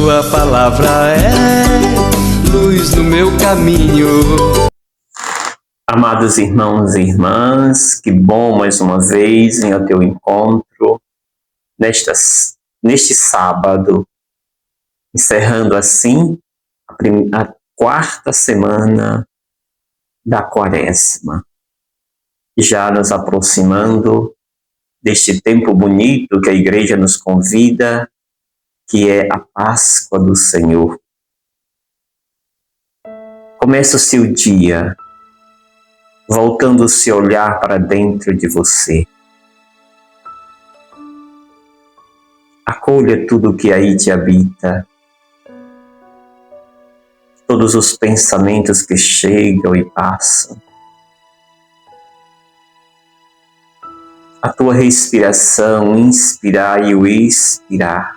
Tua palavra é luz no meu caminho. Amados irmãos e irmãs, que bom mais uma vez em ao teu encontro neste sábado, encerrando assim a quarta semana da Quaresma, já nos aproximando deste tempo bonito que a Igreja nos convida, que é a Páscoa do Senhor. Começa o seu dia voltando o seu olhar para dentro de você. Acolha tudo o que aí te habita, todos os pensamentos que chegam e passam, a tua respiração, inspirar e o expirar.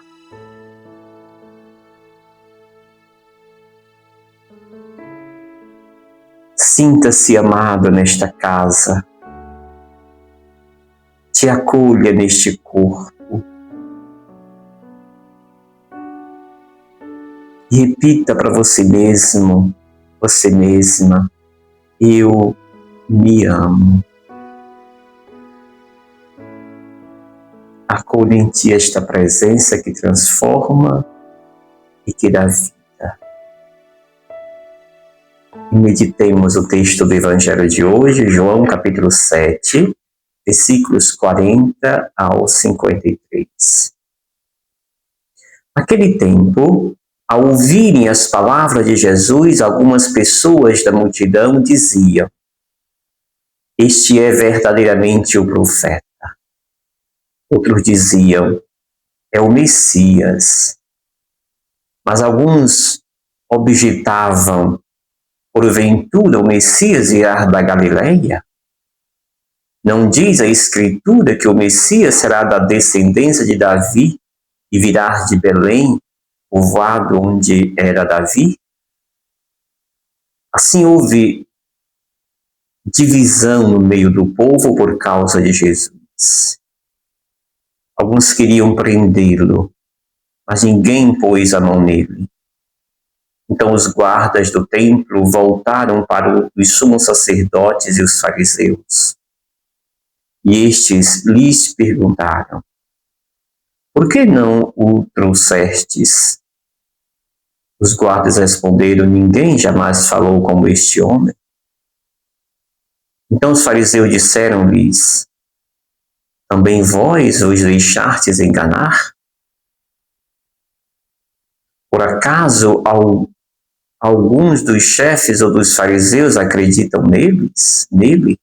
Sinta-se amado nesta casa, te acolha neste corpo e repita para você mesmo, você mesma: eu me amo. Acolha em ti esta presença que transforma e que dá vida. E meditemos o texto do Evangelho de hoje, João capítulo 7, versículos 40 ao 53. Naquele tempo, ao ouvirem as palavras de Jesus, algumas pessoas da multidão diziam: este é verdadeiramente o profeta. Outros diziam: é o Messias. Mas alguns objetavam: porventura o Messias irá da Galileia? Não diz a Escritura que o Messias será da descendência de Davi e virá de Belém, povoado onde era Davi? Assim houve divisão no meio do povo por causa de Jesus. Alguns queriam prendê-lo, mas ninguém pôs a mão nele. Então os guardas do templo voltaram para os sumos sacerdotes e os fariseus. E estes lhes perguntaram: por que não o trouxestes? Os guardas responderam: ninguém jamais falou como este homem. Então os fariseus disseram-lhes: também vós os deixastes enganar? Por acaso alguns dos chefes ou dos fariseus acreditam nele?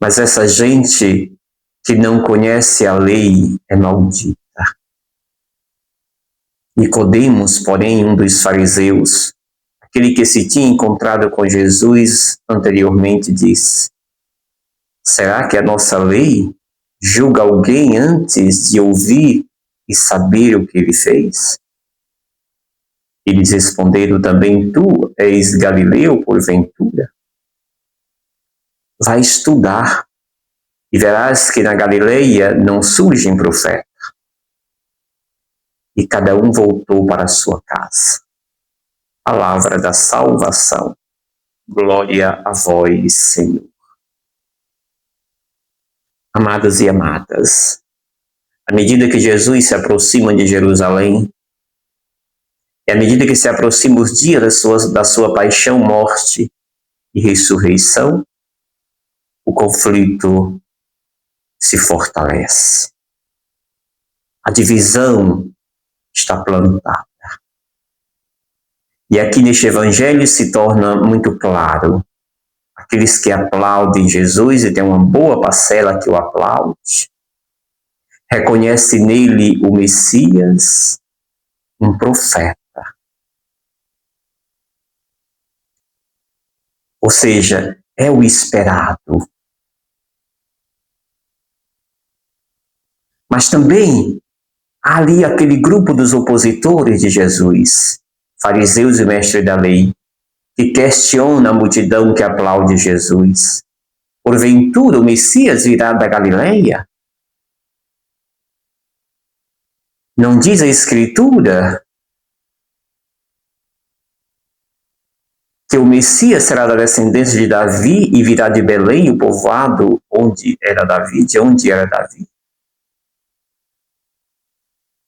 Mas essa gente que não conhece a lei é maldita. Nicodemos, porém, um dos fariseus, aquele que se tinha encontrado com Jesus anteriormente, disse: será que a nossa lei julga alguém antes de ouvir e saber o que ele fez? Eles responderam: também tu és Galileu, porventura? Vai estudar e verás que na Galileia não surgem profetas. E cada um voltou para a sua casa. Palavra da salvação. Glória a vós, Senhor. Amados e amadas, à medida que Jesus se aproxima de Jerusalém, e à medida que se aproxima os dias da sua paixão, morte e ressurreição, o conflito se fortalece. A divisão está plantada. E aqui neste evangelho se torna muito claro: aqueles que aplaudem Jesus, e tem uma boa parcela que o aplaude, reconhece nele o Messias, um profeta. Ou seja, é o esperado. Mas também há ali aquele grupo dos opositores de Jesus, fariseus e mestres da lei, que questiona a multidão que aplaude Jesus. Porventura o Messias virá da Galileia? Não diz a Escritura que o Messias será da descendência de Davi e virá de Belém, o povoado onde era Davi, de onde era Davi?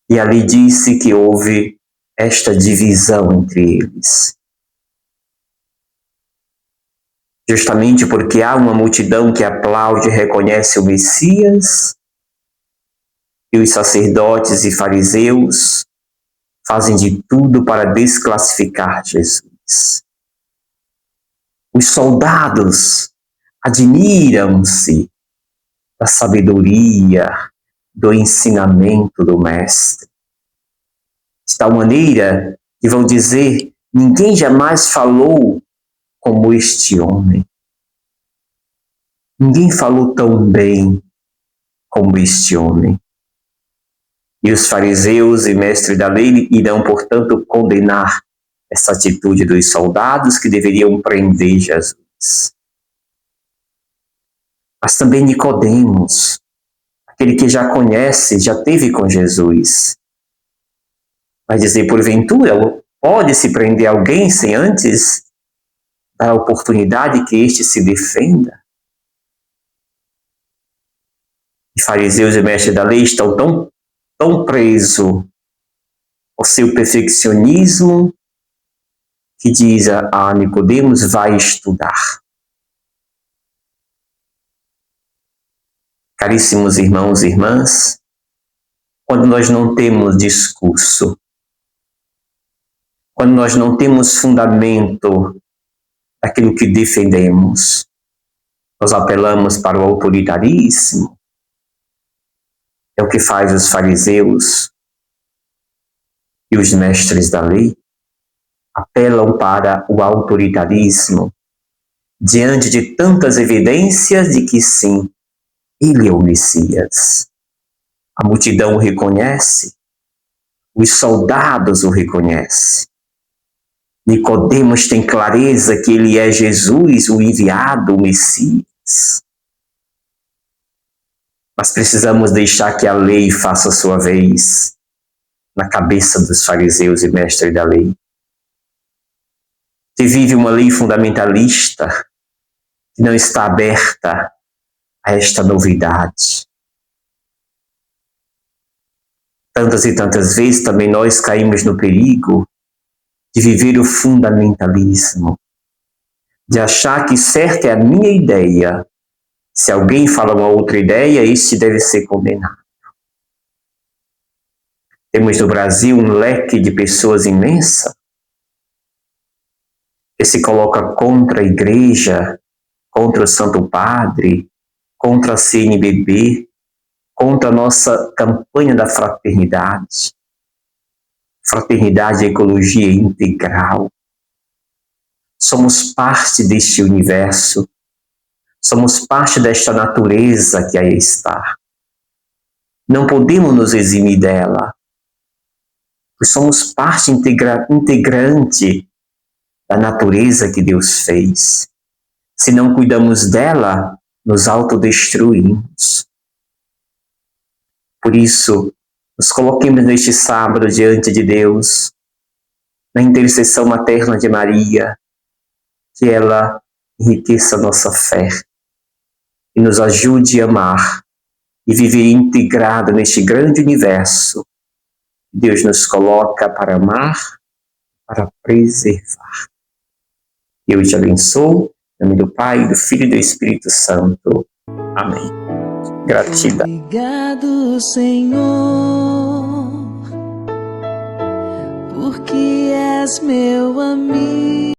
E ali disse que houve esta divisão entre eles. Justamente porque há uma multidão que aplaude e reconhece o Messias, e os sacerdotes e fariseus fazem de tudo para desclassificar Jesus. Os soldados admiram-se da sabedoria, do ensinamento do Mestre. De tal maneira que vão dizer: ninguém jamais falou como este homem. Ninguém falou tão bem como este homem. E os fariseus e mestres da lei irão, portanto, condenar essa atitude dos soldados que deveriam prender Jesus. Mas também Nicodemos, aquele que já conhece, já teve com Jesus, vai dizer: porventura, pode-se prender alguém sem antes dar a oportunidade que este se defenda? E fariseus e mestres da lei estão tão presos ao seu perfeccionismo que diz a Nicodemos: vai estudar. Caríssimos irmãos e irmãs, quando nós não temos discurso, quando nós não temos fundamento daquilo que defendemos, nós apelamos para o autoritarismo. É o que faz os fariseus e os mestres da lei. Apelam para o autoritarismo diante de tantas evidências de que sim, ele é o Messias. A multidão o reconhece, os soldados o reconhecem. Nicodemos tem clareza que ele é Jesus, o enviado, o Messias. Mas precisamos deixar que a lei faça a sua vez na cabeça dos fariseus e mestres da lei. Se vive uma lei fundamentalista que não está aberta a esta novidade. Tantas e tantas vezes também nós caímos no perigo de viver o fundamentalismo, de achar que certa é a minha ideia. Se alguém fala uma outra ideia, este deve ser condenado. Temos no Brasil um leque de pessoas imensa que se coloca contra a igreja, contra o Santo Padre, contra a CNBB, contra a nossa campanha da fraternidade. Fraternidade e ecologia integral. Somos parte deste universo. Somos parte desta natureza que aí está. Não podemos nos eximir dela. Pois somos parte integrante da natureza que Deus fez. Se não cuidamos dela, nos autodestruímos. Por isso, nos coloquemos neste sábado diante de Deus, na intercessão materna de Maria, que ela enriqueça a nossa fé e nos ajude a amar e viver integrado neste grande universo. Deus nos coloca para amar, para preservar. Eu te abençoo, em nome do Pai, do Filho e do Espírito Santo. Amém. Gratidão. Obrigado, Senhor, porque és meu amigo.